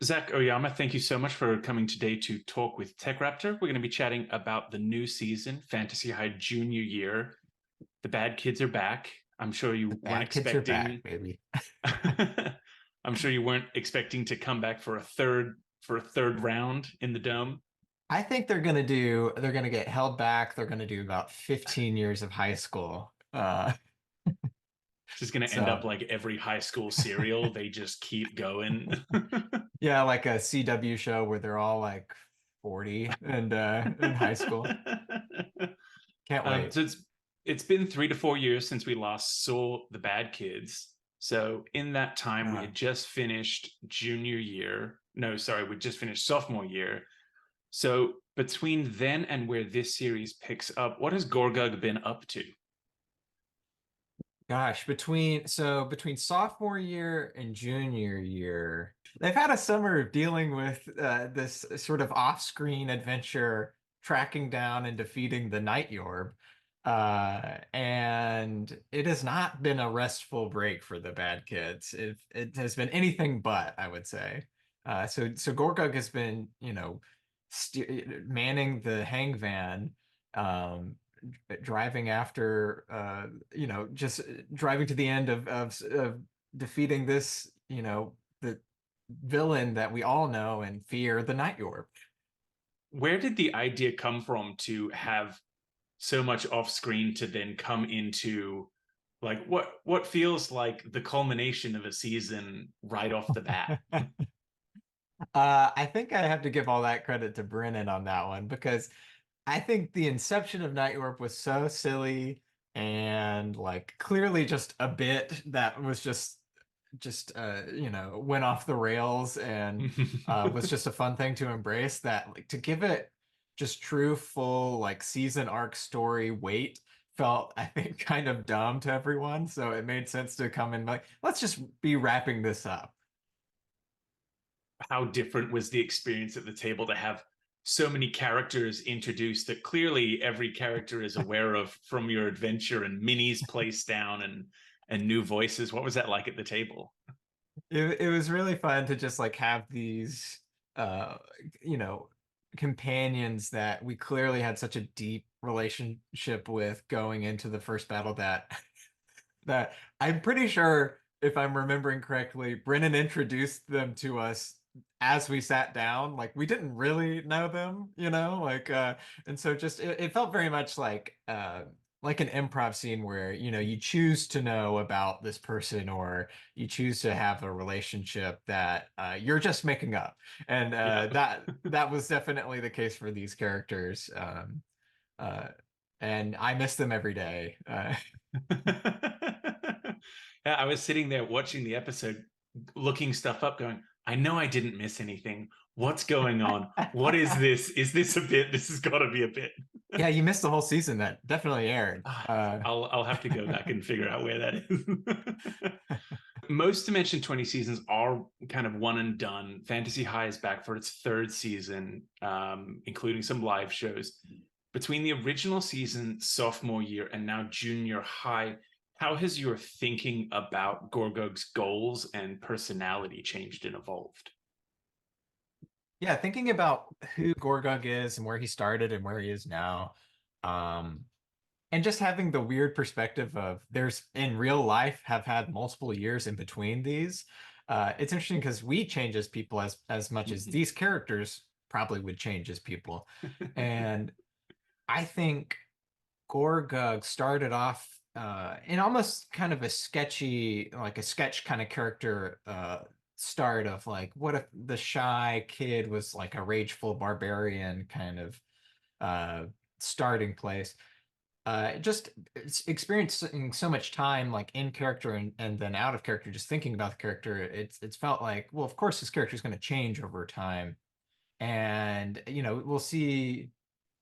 Zac Oyama, thank you so much for coming today to talk with TechRaptor. We're going to be chatting about the new season, Fantasy High Junior Year. The bad kids are back. I'm sure you The weren't bad kids are back, expecting. baby. I'm sure you weren't expecting to come back for a third round in the dome. I think they're gonna get held back. They're gonna do about 15 years of high school. It's just going to end up So like every high school serial. They just keep going. yeah, like a CW show where they're all like 40 and in high school. Can't wait. So it's been 3 to 4 years since we last saw the bad kids. So in that time, we Uh, had just finished junior year. No, sorry, we just finished sophomore year. So between then and where this series picks up, what has Gorgug been up to? Gosh, between sophomore year and junior year, they've had a summer of dealing with this sort of off-screen adventure, tracking down and defeating the Night Yorb. And it has not been a restful break for the bad kids. It has been anything but, I would say. So Gorgug has been, manning the hang van, um, driving after just driving to the end of defeating this, the villain that we all know and fear, the Night Yorb. Where did the idea come from to have so much off screen to then come into like what feels like the culmination of a season right off the bat? I think I have to give all that credit to Brennan on that one because I think the inception of Night York was so silly and like clearly just a bit that was just went off the rails and was just a fun thing to embrace, that like to give it just true full like season arc story weight felt, I think, kind of dumb to everyone, so it made sense to come in like, let's just be wrapping this up. How different was the experience at the table to have so many characters introduced that clearly every character is aware of from your adventure and minis placed down and new voices. What was that like at the table? It was really fun to just like have these uh you know companions that we clearly had such a deep relationship with going into the first battle, that that I'm pretty sure, if I'm remembering correctly, Brennan introduced them to us as we sat down. Like we didn't really know them, and so just it felt very much like an improv scene where, you choose to know about this person, or you choose to have a relationship that you're just making up. And Yeah. that was definitely the case for these characters. Uh, and I miss them every day. Yeah, I was sitting there watching the episode, looking stuff up, going, I know I didn't miss anything. What's going on? What is this? Is this a bit? This has got to be a bit. Yeah, you missed the whole season that definitely aired. I'll have to go back and figure out where that is. Most Dimension 20 seasons are kind of one and done. Fantasy High is back for its third season, including some live shows. Between the original season, sophomore year, and now junior high, how has your thinking about Gorgug's goals and personality changed and evolved? Yeah, thinking about who Gorgug is and where he started and where he is now, um, and just having the weird perspective of there's in real life have had multiple years in between these. It's interesting because we change as people as much as these characters probably would change as people. And I think Gorgug started off in almost kind of a sketchy, like a sketch kind of character start of like, what if the shy kid was like a rageful barbarian kind of uh, starting place. Just experiencing so much time like in character and then out of character, just thinking about the character, it's felt like, well, of course this character is going to change over time. And we'll see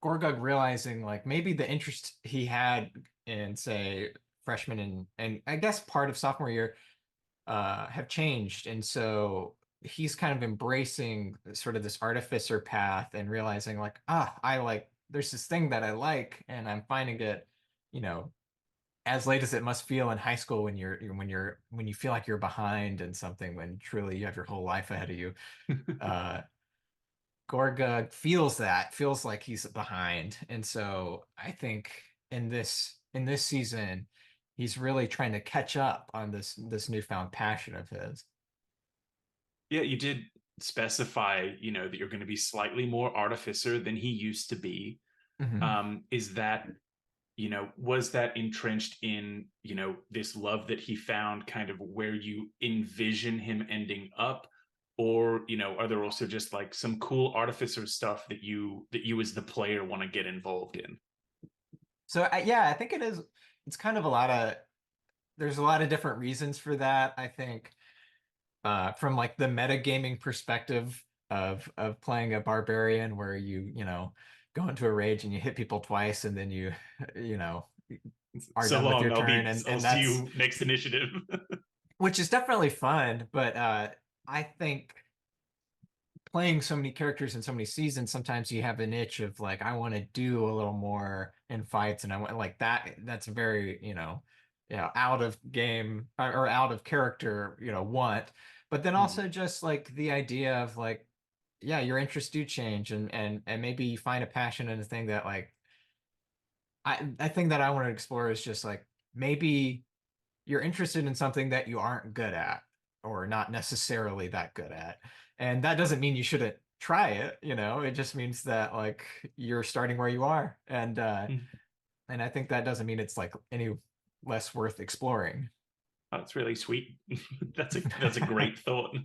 Gorgug realizing like maybe the interest he had in, say, freshman and I guess part of sophomore year have changed. And so he's kind of embracing sort of this artificer path and realizing like, I like, there's this thing that I like and I'm finding it, you know, as late as it must feel in high school when when you feel like you're behind in something when truly you have your whole life ahead of you. Uh, Gorga feels like he's behind, and so I think in this season, he's really trying to catch up on this newfound passion of his. Yeah, you did specify, that you're going to be slightly more artificer than he used to be. Mhm. Is that, was that entrenched in, this love that he found, kind of where you envision him ending up? Or, are there also just like some cool artificer stuff that you as the player want to get involved in? So yeah, I think it is. It's kind of a lot of there's a lot of different reasons for that. I think from like the metagaming perspective of playing a barbarian, where you go into a rage and you hit people twice, and then you know are So done with your long, turn, I'll and see that's you next initiative. which is definitely fun. But I think playing so many characters in so many seasons, sometimes you have an itch of like, I want to do a little more in fights, and I want like that. That's very, out of game or out of character, want. But then Hmm. also just like the idea of like, yeah, your interests do change, and maybe you find a passion in a thing that like I think that I want to explore is just like maybe you're interested in something that you aren't good at or not necessarily that good at. And that doesn't mean you shouldn't try it. It just means that like you're starting where you are. And I think that doesn't mean it's like any less worth exploring. Oh, that's really sweet. That's a great thought.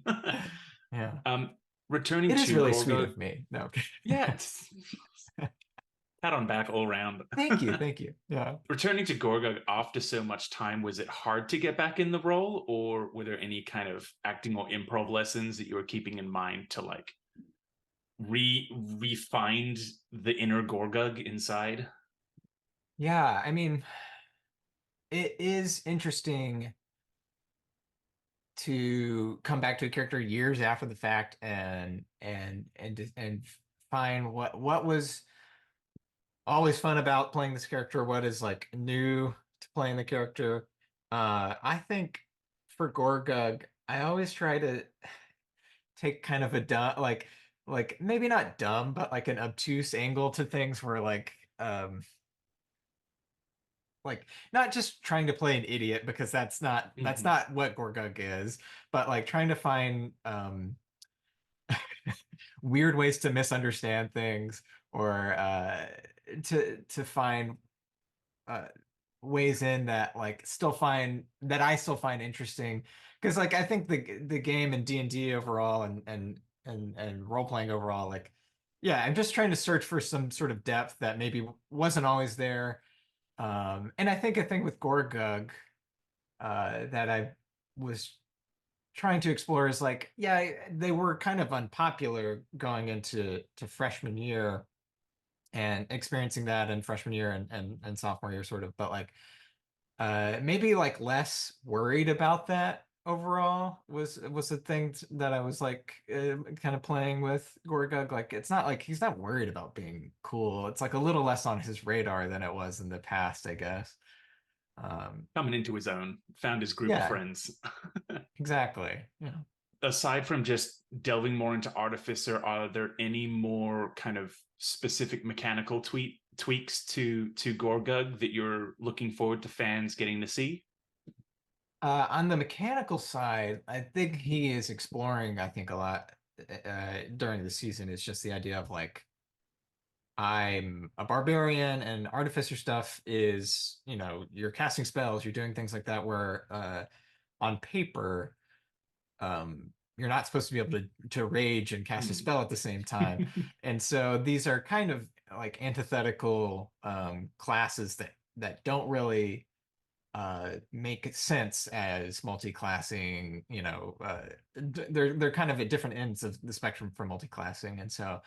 Yeah. um, Returning It is to really sweet Gorgo, of me. No. yeah, pat on back all around. Thank you. Thank you. Yeah. Returning to Gorgug after so much time, was it hard to get back in the role, or were there any kind of acting or improv lessons that you were keeping in mind to like refind the inner Gorgug inside? Yeah. I mean, it is interesting to come back to a character years after the fact and find what was always fun about playing this character, what is like new to playing the character. I think for Gorgug, I always try to take kind of a dumb, like maybe not dumb, but like an obtuse angle to things where like not just trying to play an idiot because that's Mm-hmm. not what Gorgug is, but like trying to find weird ways to misunderstand things or to find uh, ways in that like I still find interesting because like I think the game and D&D overall and role playing overall like yeah I'm just trying to search for some sort of depth that maybe wasn't always there. And I think a thing with Gorgug that I was trying to explore is like, yeah, they were kind of unpopular going into freshman year and experiencing that in freshman year and sophomore year sort of, but like maybe like less worried about that overall was the thing that I was like kind of playing with Gorgug. Like it's not like he's not worried about being cool. It's like a little less on his radar than it was in the past, I guess. Um, Coming into his own, found his group of yeah, friends. exactly. Yeah. Aside from just delving more into Artificer, are there any more kind of specific mechanical tweaks to Gorgug that you're looking forward to fans getting to see? On the mechanical side, I think he is exploring, I think, a lot during the season. It's just the idea of like, I'm a barbarian and artificer stuff is, you're casting spells, you're doing things like that, where on paper, you're not supposed to be able to rage and cast a Hmm. spell at the same time. And so these are kind of like antithetical classes that don't really make sense as multi-classing. They're kind of at different ends of the spectrum for multi-classing, and so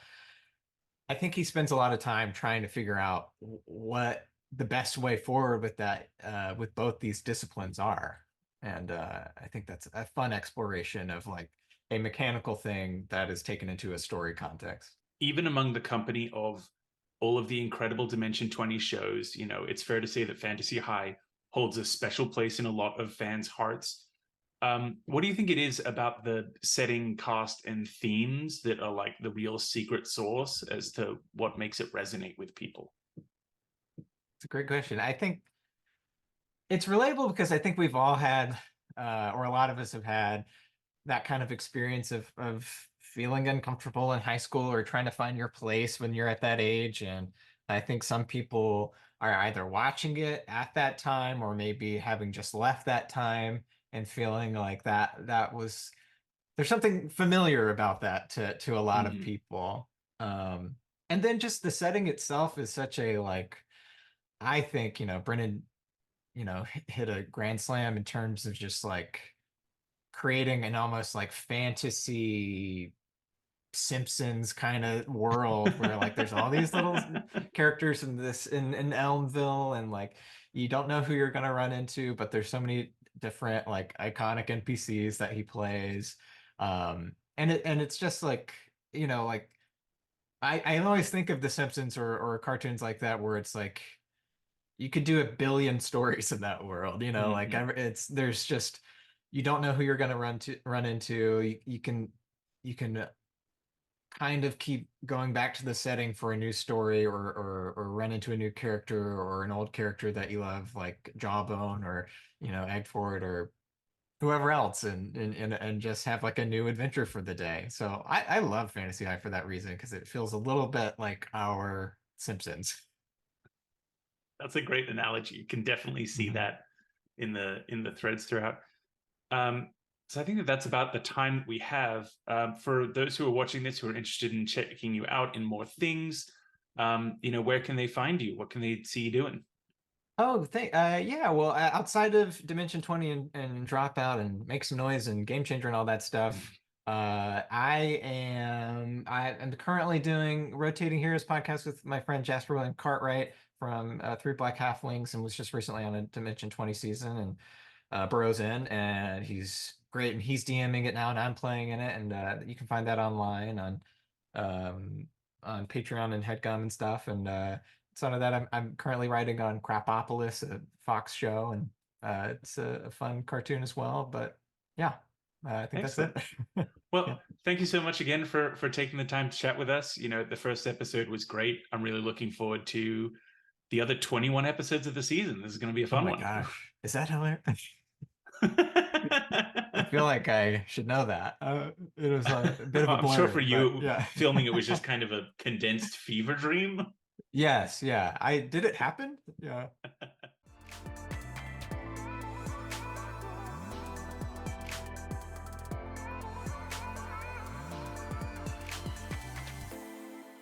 I think he spends a lot of time trying to figure out what the best way forward with that with both these disciplines are. And I think that's a fun exploration of like a mechanical thing that is taken into a story context. Even among the company of all of the incredible Dimension 20 shows, it's fair to say that Fantasy High holds a special place in a lot of fans' hearts. What do you think it is about the setting, cast, and themes that are like the real secret sauce as to what makes it resonate with people? It's a great question. I think it's relatable because I think we've all had, or a lot of us have had, that kind of experience of feeling uncomfortable in high school or trying to find your place when you're at that age. And I think some people are either watching it at that time or maybe having just left that time and feeling like that was there's something familiar about that to a lot of Mm-hmm. people. And then just the setting itself is such a like I think, Brennan, hit a grand slam in terms of just like creating an almost like fantasy Simpsons kind of world where like there's all these little characters in Elmville, and like you don't know who you're gonna run into, but there's so many different like iconic NPCs that he plays. And it's just like, like I always think of The Simpsons or cartoons like that where it's like you could do a billion stories in that world, like Mm-hmm. it's there's just you don't know who you're gonna run into. You can kind of keep going back to the setting for a new story or run into a new character or an old character that you love, like Jawbone or Eggford or whoever else, and just have like a new adventure for the day. So I love Fantasy High for that reason because it feels a little bit like our Simpsons. That's a great analogy. You can definitely see Mhm. that in the threads throughout. So I think that that's about the time that we have. For those who are watching this who are interested in checking you out in more things, where can they find you? What can they see you doing? Oh, yeah. Well, outside of Dimension 20 and Dropout and Make Some Noise and Game Changer and all that stuff, I am currently doing Rotating Heroes podcast with my friend Jasper William Cartwright from Three Black Halflings, and was just recently on a Dimension 20 season, and Burrow's in, and he's great, and he's DMing it now, and I'm playing in it, and you can find that online um, on Patreon and HeadGum and stuff, and outside of that, I'm currently writing on Crapopolis, a Fox show, and it's a fun cartoon as well. But yeah, I think that's Excellent. it. Yeah. Well, thank you so much again for taking the time to chat with us. The first episode was great. I'm really looking forward to the other 21 episodes of the season. This is going to be a Oh fun my one. gosh, is that hilarious? I feel like I should know that. It was a bit of a I'm sure for blur, but you, yeah. filming it was just kind of a condensed fever dream. Yes, yeah. I did it happen? Yeah.